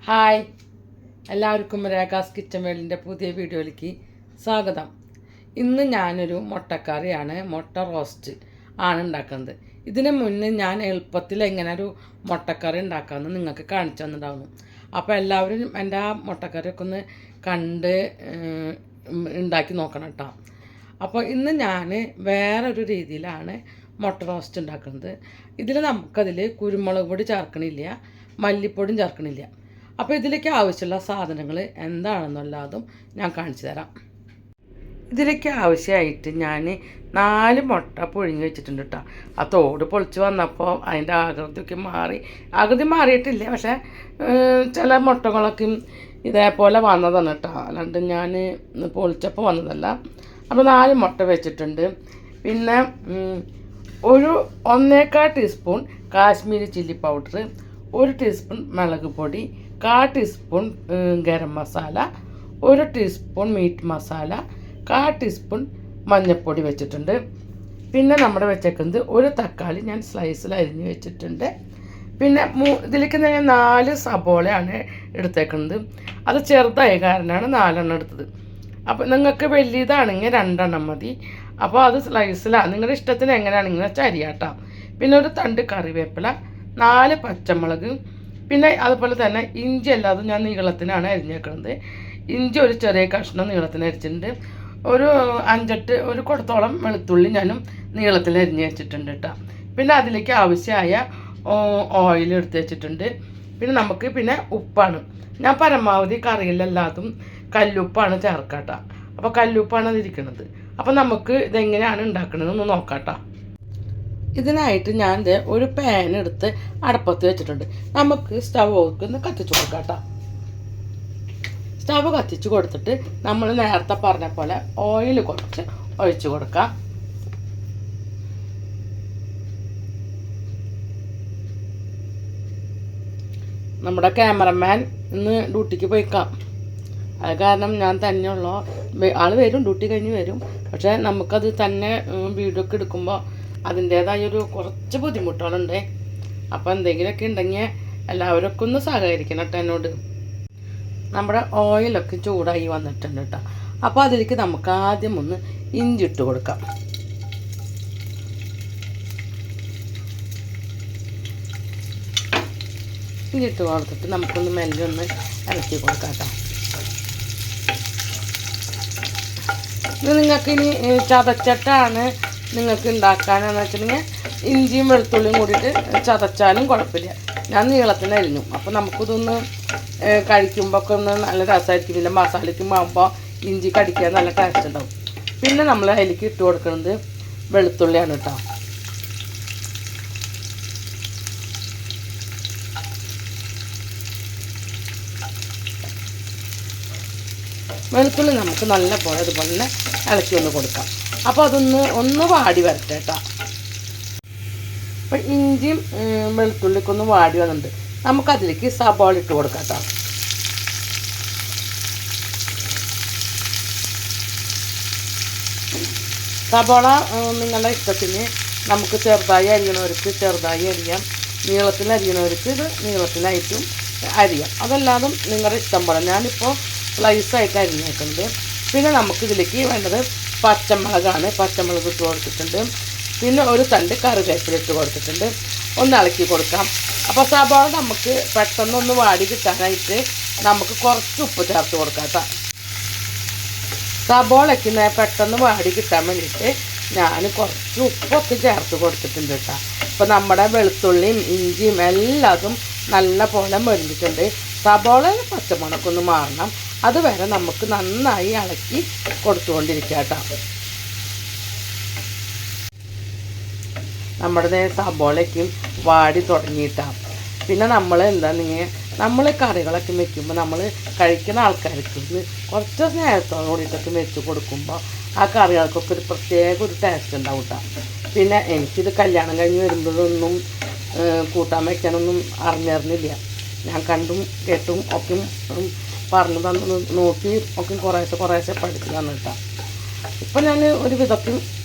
Hi, എല്ലാവർക്കും രേഖാസ് kitchen വേൾഡിൻ്റെ പുതിയ വീഡിയോയിലേക്ക് സ്വാഗതം. ഇന്ന് ഞാനൊരു മുട്ടക്കറിയാണ്, മുട്ട റോസ്റ്റ് ആണ് ഉണ്ടാക്കുന്നത്. ഇതിന് മുന്നേ ഞാൻ എളുപ്പത്തിൽ എങ്ങനെ ഒരു മുട്ടക്കറി ഉണ്ടാക്കാമെന്ന് നിങ്ങൾക്ക് കാണിച്ചു തന്നിട്ടുണ്ടാവുന്നു. അപ്പോൾ എല്ലാവരും എൻ്റെ ആ മുട്ടക്കറിയൊക്കെ ഒന്ന് കണ്ട് ഉണ്ടാക്കി നോക്കണം കേട്ടോ. അപ്പോൾ ഇന്ന് ഞാൻ വേറൊരു രീതിയിലാണ് മുട്ട റോസ്റ്റ് ഉണ്ടാക്കുന്നത്. ഇതിൽ നമുക്കതിൽ കുരുമുളക് പൊടി ചേർക്കണില്ല, മല്ലിപ്പൊടിയും ചേർക്കണില്ല. അപ്പോൾ ഇതിലേക്ക് ആവശ്യമുള്ള സാധനങ്ങൾ എന്താണെന്നുള്ളതും ഞാൻ കാണിച്ചു തരാം. ഇതിലേക്ക് ആവശ്യമായിട്ട് ഞാൻ 4 മുട്ട പുഴുങ്ങി വെച്ചിട്ടുണ്ട് കേട്ടോ. ആ തോട് പൊളിച്ച് വന്നപ്പോൾ അതിൻ്റെ ആകൃതിയൊക്കെ ആകൃതി മാറിയിട്ടില്ല, പക്ഷേ ചില മുട്ടകളൊക്കെ ഇതേപോലെ വന്നതാണ് കേട്ടോ, അല്ലാണ്ട് ഞാൻ പൊളിച്ചപ്പോൾ വന്നതല്ല. അപ്പോൾ 4 മുട്ട വെച്ചിട്ടുണ്ട്. പിന്നെ ഒരു 1.25 teaspoon Kashmiri chilli powder, 1 teaspoon മുളക് പൊടി, 1/4 teaspoon garam masala, 1 teaspoon meet masala, 1/4 teaspoon മഞ്ഞൾപ്പൊടി വെച്ചിട്ടുണ്ട്. പിന്നെ നമ്മുടെ വെച്ചേക്കുന്നത് 1 തക്കാളി ഞാൻ സ്ലൈസിൽ അരിഞ്ഞ് വെച്ചിട്ടുണ്ട്. പിന്നെ ഇതിലേക്ക് ഞാൻ 4 സബോളയാണ് എടുത്തേക്കുന്നത്. അത് ചെറുതായ കാരണമാണ് 4 എണ്ണം എടുത്തത്. അപ്പോൾ നിങ്ങൾക്ക് വലിയതാണെങ്കിൽ 2 എണ്ണം മതി. അപ്പോൾ അത് സ്ലൈസിലാണ്, നിങ്ങളുടെ ഇഷ്ടത്തിന് എങ്ങനെയാണെങ്കിൽ വെച്ചാൽ അരിയാട്ടാം. പിന്നെ ഒരു തണ്ട് കറിവേപ്പില, 4 പച്ചമുളക്, പിന്നെ അതുപോലെ തന്നെ ഇഞ്ചി അല്ലാതെ ഞാൻ നീളത്തിനാണ് അരിഞ്ഞേക്കുന്നത്. ഇഞ്ചി ഒരു ചെറിയ കഷ്ണം നീളത്തിന് അരിച്ചിട്ടുണ്ട്. ഒരു 5-8 കുടത്തോളം വെളുത്തുള്ളി ഞാനും നീളത്തിൽ അരിഞ്ഞ് വെച്ചിട്ടുണ്ട് കേട്ടോ. പിന്നെ അതിലേക്ക് ആവശ്യമായ ഓയിൽ എടുത്ത് വെച്ചിട്ടുണ്ട്. പിന്നെ നമുക്ക് ഉപ്പാണ് ഞാൻ പരമാവധി കറിയിലെല്ലാതും കല്ലുപ്പാണ് ചേർക്കാട്ടോ. അപ്പോൾ കല്ലുപ്പാണ് അതിരിക്കുന്നത്. അപ്പോൾ നമുക്ക് ഇതെങ്ങനെയാണ് ഉണ്ടാക്കണതെന്ന് നോക്കാട്ടോ. ഇതിനായിട്ട് ഞാൻ ഒരു പാൻ എടുത്ത് അടുപ്പത്ത് വെച്ചിട്ടുണ്ട്. നമുക്ക് സ്റ്റവ് ഒന്ന് കത്തിച്ച് കൊടുക്കാം കേട്ടോ. സ്റ്റവ് കത്തിച്ച് കൊടുത്തിട്ട് നമ്മൾ നേരത്തെ പറഞ്ഞ പോലെ ഓയിൽ കുറച്ച് ഒഴിച്ച് കൊടുക്കാം. നമ്മുടെ ക്യാമറമാൻ ഇന്ന് ഡ്യൂട്ടിക്ക് പോയിക്കാം. അത് കാരണം ഞാൻ തന്നെയുള്ള ആൾ വരും, ഡ്യൂട്ടി കഴിഞ്ഞ് വരും. പക്ഷേ നമുക്കത് തന്നെ വീഡിയോ ഒക്കെ എടുക്കുമ്പോൾ അതിൻ്റേതായൊരു കുറച്ച് ബുദ്ധിമുട്ടുകളുണ്ട്. അപ്പോൾ എന്തെങ്കിലുമൊക്കെ ഉണ്ടെങ്കിൽ എല്ലാവരൊക്കെ ഒന്ന് സഹകരിക്കണം കേട്ടോ എന്നോട്. നമ്മുടെ ഓയിലൊക്കെ ചൂടായി വന്നിട്ടുണ്ട് കേട്ടോ. അപ്പോൾ അതിലേക്ക് നമുക്ക് ആദ്യം ഒന്ന് ഇഞ്ചി ഇട്ട് കൊടുക്കാം. ഇഞ്ചി ഇട്ട് കൊടുത്തിട്ട് നമുക്കൊന്ന് മെല്ലെ ഒന്ന് ഇളക്കി കൊടുക്കാം കേട്ടോ. ഇത് നിങ്ങൾക്കിനി ചതച്ചിട്ടാണ് നിങ്ങൾക്ക് ഉണ്ടാക്കാനെന്ന് വെച്ചിട്ടുണ്ടെങ്കിൽ ഇഞ്ചിയും വെളുത്തുള്ളിയും കൂടിയിട്ട് ചതച്ചാലും കുഴപ്പമില്ല. ഞാൻ നീളത്തിന് അരിഞ്ഞു. അപ്പോൾ നമുക്കിതൊന്ന് കഴിക്കുമ്പോൾ ഒക്കെ ഒന്ന് നല്ല രസമായിരിക്കും. പിന്നെ മസാലയ്ക്കും ആകുമ്പോൾ ഇഞ്ചി കടിക്കാൻ നല്ല ടേസ്റ്റ് ഉണ്ടാവും. പിന്നെ നമ്മൾ അതിലേക്ക് ഇട്ട് കൊടുക്കുന്നത് വെളുത്തുള്ളിയാണ് കേട്ടോ. വെളുത്തുള്ളി നമുക്ക് നല്ല പോലെ അതുപോലെ ഇളക്കി ഒന്ന് കൊടുക്കാം. അപ്പോൾ അതൊന്ന് വാടി വരട്ടെ കേട്ടോ. അപ്പം ഇഞ്ചിയും വെളുത്തുള്ളിയൊക്കെ ഒന്ന് വാടി വന്നിട്ടുണ്ട്. നമുക്കതിലേക്ക് സബോള ഇട്ട് കൊടുക്കാം കേട്ടോ. സബോള നിങ്ങളുടെ ഇഷ്ടത്തിന് നമുക്ക് ചെറുതായി അരിയണവർക്ക് ചെറുതായി അരിയാം, നീളത്തിൽ അരിയണവർക്ക് ഇത് നീളത്തിലായിട്ടും അരിയാം. അതല്ലാതും നിങ്ങളുടെ ഇഷ്ടം പോലെ. ഞാനിപ്പോൾ സ്ലൈസായിട്ട് അരിഞ്ഞേക്കുന്നത്. പിന്നെ നമുക്കിതിലേക്ക് വേണ്ടത് പച്ചമുളകാണ്. പച്ചമുളക് ഇട്ട് കൊടുത്തിട്ടുണ്ട്. പിന്നെ ഒരു തണ്ട് കറിവേപ്പില ഇട്ട് കൊടുത്തിട്ടുണ്ട്. ഒന്ന് ഇളക്കി കൊടുക്കാം. അപ്പോൾ സബോള നമുക്ക് പെട്ടെന്നൊന്ന് വാടി കിട്ടാനായിട്ട് നമുക്ക് കുറച്ച് ഉപ്പ് ചേർത്ത് കൊടുക്കാം കേട്ടോ. സബോളയ്ക്ക് പെട്ടെന്ന് വാടി കിട്ടാൻ വേണ്ടിയിട്ട് ഞാൻ കുറച്ച് ഉപ്പൊക്കെ ചേർത്ത് കൊടുത്തിട്ടുണ്ട് കേട്ടോ. അപ്പോൾ നമ്മുടെ വെളുത്തുള്ളിയും ഇഞ്ചിയും എല്ലാതും നല്ല പോലെ മൊരിഞ്ഞിട്ടുണ്ട്. സബോള പച്ചമുളകൊന്ന് മാറണം, അതുവരെ നമുക്ക് നന്നായി ഇളക്കി കൊടുത്തുകൊണ്ടിരിക്കുക കേട്ടോ. നമ്മുടെ സബോളയ്ക്കും വാടി തുടങ്ങിയിട്ടാണ്. പിന്നെ നമ്മൾ നമ്മൾ കറികളൊക്കെ വെക്കുമ്പോൾ നമ്മൾ കഴിക്കുന്ന ആൾക്കാർക്ക് കുറച്ച് സ്നേഹത്തോട് കൂടിയിട്ടൊക്കെ വെച്ച് കൊടുക്കുമ്പോൾ ആ കറികൾക്കൊക്കെ ഒരു പ്രത്യേക ഒരു ടേസ്റ്റ് ഉണ്ടാവും കേട്ടോ. പിന്നെ എനിക്കിത് കല്യാണം കഴിഞ്ഞ് വരുമ്പോഴൊന്നും കൂട്ടാൻ വയ്ക്കാനൊന്നും അറിഞ്ഞിരുന്നില്ല. ഞാൻ കണ്ടും കേട്ടും ഒക്കെ പറഞ്ഞു തന്നു നോക്കി ഒക്കെ കുറേശ്ശെ പഠിച്ചു തന്നു കേട്ടോ. ഇപ്പം ഞാൻ ഒരു വിധത്തിൽ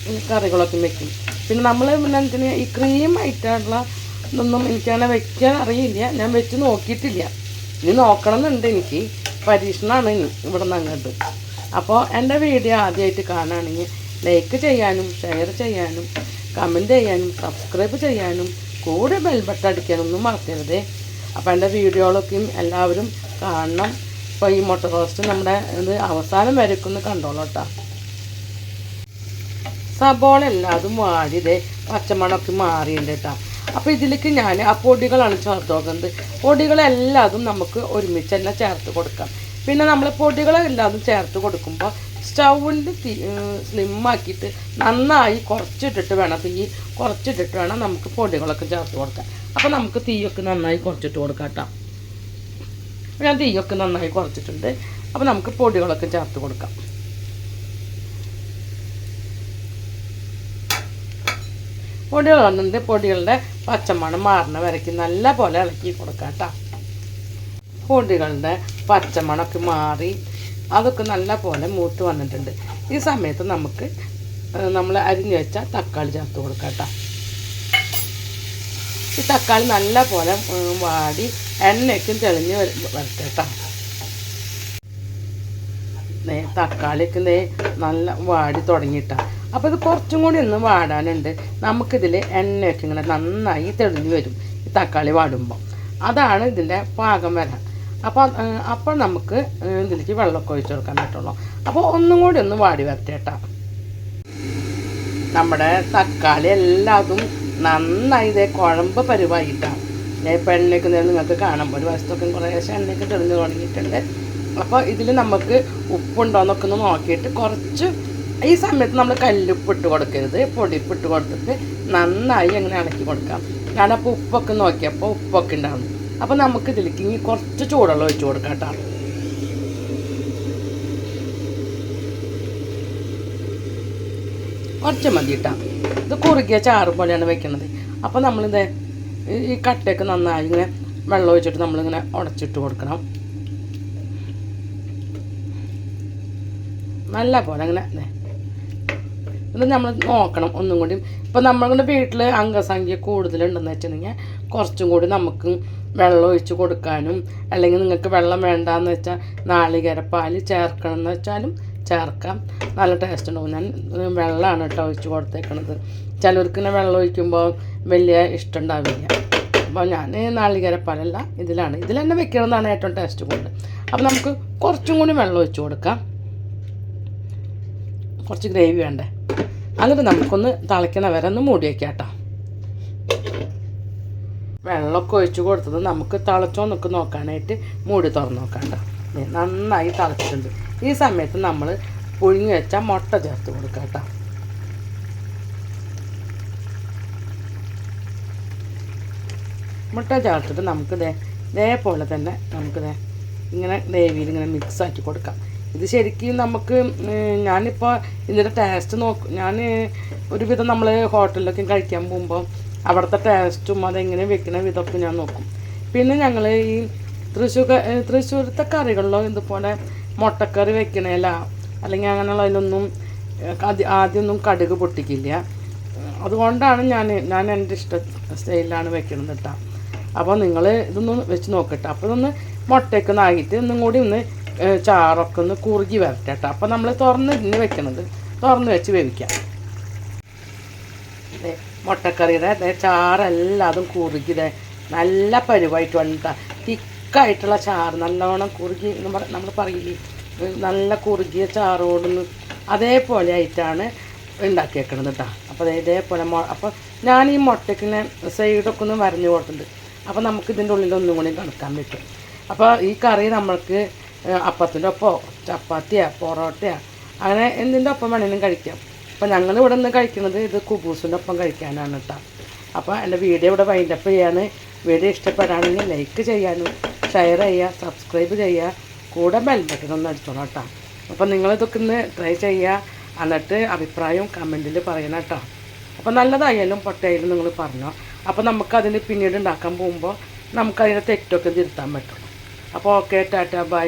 കറികളൊക്കെ വെക്കും. പിന്നെ നമ്മൾ പിന്നെ ഈ ക്രീം ആയിട്ടുള്ള ഇതൊന്നും എനിക്കങ്ങനെ വെക്കാൻ അറിയില്ല, ഞാൻ വെച്ച് നോക്കിയിട്ടില്ല. ഇനി നോക്കണമെന്നുണ്ട്, എനിക്ക് പരീക്ഷണമാണ് ഇവിടെ നിന്ന് അങ്ങോട്ട്. അപ്പോൾ എൻ്റെ വീഡിയോ ആദ്യമായിട്ട് കാണുകയാണെങ്കിൽ ലൈക്ക് ചെയ്യാനും ഷെയർ ചെയ്യാനും കമൻറ്റ് ചെയ്യാനും സബ്സ്ക്രൈബ് ചെയ്യാനും കൂടെ ബെൽ ബട്ടൺ അടിക്കാനൊന്നും മറക്കരുതേ. അപ്പോൾ എൻ്റെ വീഡിയോകളൊക്കെയും എല്ലാവരും കാണണം. അപ്പോൾ ഈ മുട്ട റോസ്റ്റ് നമ്മുടെ ഇത് അവസാനം വരയ്ക്കൊന്ന് കണ്ടോളൂ കേട്ടോ. സബോള എല്ലാതും വാടിയതേ പച്ചമണമൊക്കെ മാറിയുണ്ട് കേട്ടോ. അപ്പോൾ ഇതിലേക്ക് ഞാൻ ആ പൊടികളാണ് ചേർത്ത് നോക്കുന്നത്. പൊടികളെല്ലാതും നമുക്ക് ഒരുമിച്ച് തന്നെ ചേർത്ത് കൊടുക്കാം. പിന്നെ നമ്മൾ പൊടികളെല്ലാതും ചേർത്ത് കൊടുക്കുമ്പോൾ സ്റ്റൗവിൻ്റെ സ്ലിമ്മാക്കിയിട്ട് നന്നായി കുറച്ചിട്ടിട്ട് വേണം, തീ കുറച്ചിട്ടിട്ട് വേണം നമുക്ക് പൊടികളൊക്കെ ചേർത്ത് കൊടുക്കാം. അപ്പോൾ നമുക്ക് തീയൊക്കെ നന്നായി കുറച്ചിട്ട് കൊടുക്കാം കേട്ടോ. ഞാൻ തീയൊക്കെ നന്നായി കുറച്ചിട്ടുണ്ട്. അപ്പോൾ നമുക്ക് പൊടികളൊക്കെ ചേർത്ത് കൊടുക്കാം. പൊടികൾ വന്നിട്ട് പൊടികളുടെ പച്ചമണം മാറുന്ന വരയ്ക്ക് നല്ല പോലെ ഇളക്കി കൊടുക്കാം കേട്ടോ. പൊടികളുടെ പച്ചമണമൊക്കെ മാറി അതൊക്കെ നല്ല പോലെ മൂത്ത് വന്നിട്ടുണ്ട്. ഈ സമയത്ത് നമുക്ക് നമ്മൾ അരിഞ്ഞു വെച്ച തക്കാളി ചേർത്ത് കൊടുക്കാം കേട്ടോ. ഈ തക്കാളി നല്ല പോലെ വാടി എണ്ണയ്ക്കും തെളിഞ്ഞ് വരട്ടെ കേട്ടോ. തക്കാളിയൊക്കെ നല്ല വാടി തുടങ്ങിയിട്ടാണ്. അപ്പോൾ ഇത് കുറച്ചും കൂടി ഒന്ന് വാടാനുണ്ട്. നമുക്കിതിൽ എണ്ണയൊക്കെ ഇങ്ങനെ നന്നായി തെളിഞ്ഞ് വരും ഈ തക്കാളി വാടുമ്പോൾ. അതാണ് ഇതിൻ്റെ പാകം വരാൻ. അപ്പോൾ നമുക്ക് ഇതിലേക്ക് വെള്ളമൊക്കെ ഒഴിച്ച് കൊടുക്കാൻ പറ്റുള്ളൂ. അപ്പോൾ ഒന്നും കൂടി ഒന്ന് വാടി വരട്ടെ കേട്ടോ. നമ്മുടെ തക്കാളി എല്ലാതും നന്നായി ഇതേ കുഴമ്പ് പരുവായിട്ടാണ്. ഇപ്പോൾ എണ്ണയൊക്കെ നിങ്ങൾക്ക് കാണുമ്പോൾ ഒരു വശത്തൊക്കെ കുറേശ്ശെ എണ്ണയൊക്കെ തെളിഞ്ഞ് തുടങ്ങിയിട്ടുണ്ട്. അപ്പോൾ ഇതിൽ നമുക്ക് ഉപ്പുണ്ടോയെന്നൊക്കെ ഒന്ന് നോക്കിയിട്ട് കുറച്ച് ഈ സമയത്ത് നമ്മൾ കല്ലുപ്പിട്ട് കൊടുക്കരുത്, പൊടിപ്പിട്ട് കൊടുത്തിട്ട് നന്നായി അങ്ങനെ ഇളക്കി കൊടുക്കാം. ഞാനപ്പോൾ ഉപ്പൊക്കെ നോക്കിയപ്പോൾ ഉപ്പൊക്കെ ഉണ്ടാകും. അപ്പോൾ നമുക്ക് ഇതിലേക്ക് ഇനി കുറച്ച് ചൂടുവെള്ളം ഒഴിച്ച് കൊടുക്കാം കേട്ടോ. കുറച്ച് മതി കേട്ടോ. ഇത് കുറുകിയ ചാറ് പോലെയാണ് വെക്കുന്നത്. അപ്പോൾ നമ്മളിത് ഈ കട്ടയൊക്കെ നന്നായി ഇങ്ങനെ വെള്ളം ഒഴിച്ചിട്ട് നമ്മളിങ്ങനെ ഉടച്ചിട്ട് കൊടുക്കണം. നല്ല പോലെ അങ്ങനെ ഇത് നമ്മൾ നോക്കണം ഒന്നും കൂടി. ഇപ്പോൾ നമ്മളുടെ വീട്ടിൽ അംഗസംഖ്യ കൂടുതലുണ്ടെന്ന് വെച്ചിട്ടുണ്ടെങ്കിൽ കുറച്ചും കൂടി നമുക്ക് വെള്ളം ഒഴിച്ച് കൊടുക്കാനും, അല്ലെങ്കിൽ നിങ്ങൾക്ക് വെള്ളം വേണ്ടാന്ന് വെച്ചാൽ നാളികേരപ്പാൽ ചേർക്കണം എന്ന് വെച്ചാലും ചേർക്കാം. നല്ല ടേസ്റ്റ് ഉണ്ടാവും. ഞാൻ വെള്ളമാണ് കേട്ടോ ഒഴിച്ച് കൊടുത്തേക്കണത്. ചിലർക്ക് ഇങ്ങനെ വെള്ളം ഒഴിക്കുമ്പോൾ വലിയ ഇഷ്ടം ഉണ്ടാവില്ല. അപ്പോൾ ഞാൻ നാളികേരപ്പാലല്ല ഇതിലാണ്, ഇതിൽ തന്നെ വെക്കണമെന്നാണ് ഏറ്റവും ടേസ്റ്റ് കൂടുതൽ. അപ്പോൾ നമുക്ക് കുറച്ചും കൂടി വെള്ളം ഒഴിച്ച് കൊടുക്കാം. കുറച്ച് ഗ്രേവി വേണ്ടേ. എന്നിട്ട് നമുക്കൊന്ന് തിളയ്ക്കണ വരെ ഒന്ന് മൂടി വയ്ക്കാം കേട്ടോ. വെള്ളമൊക്കെ ഒഴിച്ച് കൊടുത്തത് നമുക്ക് തിളച്ചോ എന്നൊക്കെ നോക്കാനായിട്ട് മൂടി തുറന്ന് നോക്കാം കേട്ടോ. നന്നായി തിളച്ചിട്ടുണ്ട്. ഈ സമയത്ത് നമ്മൾ പുഴുങ്ങി വെച്ച മുട്ട ചേർത്ത് കൊടുക്കാം കേട്ടോ. മുട്ട ചേർത്തിട്ട് നമുക്ക് ഇതേപോലെ തന്നെ നമുക്ക് ഇങ്ങനെ ഗ്രേവിയിൽ ഇങ്ങനെ മിക്സ് ആക്കി കൊടുക്കാം. ഇത് ശരിക്കും നമുക്ക് ഞാനിപ്പോൾ ഇതിൻ്റെ ടേസ്റ്റ് ഞാൻ ഒരുവിധം നമ്മൾ ഹോട്ടലിലൊക്കെ കഴിക്കാൻ പോകുമ്പോൾ അവിടുത്തെ ടേസ്റ്റും അതെങ്ങനെ വെക്കുന്ന വിധമൊക്കെ ഞാൻ നോക്കും. പിന്നെ ഞങ്ങൾ ഈ തൃശ്ശൂരത്തെ കറികളിലോ ഇതുപോലെ മുട്ടക്കറി വെക്കണേല അല്ലെങ്കിൽ അങ്ങനെയുള്ളതിലൊന്നും ആദ്യമൊന്നും കടുക് പൊട്ടിക്കില്ല. അതുകൊണ്ടാണ് ഞാൻ എൻ്റെ സ്റ്റൈലിലാണ് വെക്കണത് കേട്ടോ. അപ്പോൾ നിങ്ങൾ ഇതൊന്ന് വെച്ച് നോക്കട്ടെ. അപ്പോൾ ഇതൊന്ന് മുട്ടയൊക്കെ ഒന്ന് ആയിട്ട് ഒന്നും കൂടി ഒന്ന് ചാറൊക്കെ ഒന്ന് കുറുകി വരട്ടെ കേട്ടോ. അപ്പോൾ നമ്മൾ തുറന്ന് വെക്കണത് തുറന്ന് വെച്ച് വേവിക്കാം. മുട്ടക്കറിയുടെ ചാറെല്ലാതും കുറുകി നല്ല പരുവായിട്ട് വന്നിട്ടാ. തിക്കായിട്ടുള്ള ചാറ് നല്ലോണം കുറുകി നമ്മൾ പറയില്ലേ, നല്ല കുറുകിയ ചാറോടൊന്ന് അതേപോലെ ആയിട്ടാണ് ഉണ്ടാക്കിയേക്കണത് കേട്ടോ. അപ്പോൾ ഇതേപോലെ അപ്പോൾ ഞാൻ ഈ മുട്ടയ്ക്കിനെ സൈഡൊക്കെ ഒന്ന് വരഞ്ഞു കൊടുത്തിട്ടുണ്ട്. അപ്പോൾ നമുക്ക് ഇതിൻ്റെ ഉള്ളിൽ ഒന്നും കൂടി കണക്കാൻ പറ്റും. അപ്പോൾ ഈ കറി നമ്മൾക്ക് അപ്പത്തിൻ്റെ ഒപ്പമോ ചപ്പാത്തിയോ പൊറോട്ടയോ അങ്ങനെ എന്തിൻ്റെ ഒപ്പം വേണമെങ്കിലും കഴിക്കാം. അപ്പോൾ ഞങ്ങൾ ഇവിടെ നിന്ന് കഴിക്കുന്നത് ഇത് കുബൂസിൻ്റെ ഒപ്പം കഴിക്കാനാണ് കേട്ടോ. അപ്പോൾ എൻ്റെ വീഡിയോ ഇവിടെ വൈൻഡപ്പ് ചെയ്യാണ്. വീഡിയോ ഇഷ്ടപ്പെടുകയാണെങ്കിൽ ലൈക്ക് ചെയ്യാനും ഷെയർ ചെയ്യുക, സബ്സ്ക്രൈബ് ചെയ്യുക, കൂടെ ബെൽ ബട്ടൺ ഒന്ന് അടിച്ചോളാം കേട്ടോ. അപ്പോൾ നിങ്ങളിതൊക്കെ ഒന്ന് ട്രൈ ചെയ്യുക. എന്നിട്ട് അഭിപ്രായം കമൻറ്റിൽ പറയണം കേട്ടോ. അപ്പോൾ നല്ലതായാലും പൊട്ടയായാലും നിങ്ങൾ പറഞ്ഞോ. അപ്പോൾ നമുക്കതിന് പിന്നീട് ഉണ്ടാക്കാൻ പോകുമ്പോൾ നമുക്കതിൻ്റെ തെറ്റൊക്കെ തിരുത്താൻ പറ്റുള്ളൂ. അപ്പോൾ ഓക്കെ, ടാറ്റ, ബൈ.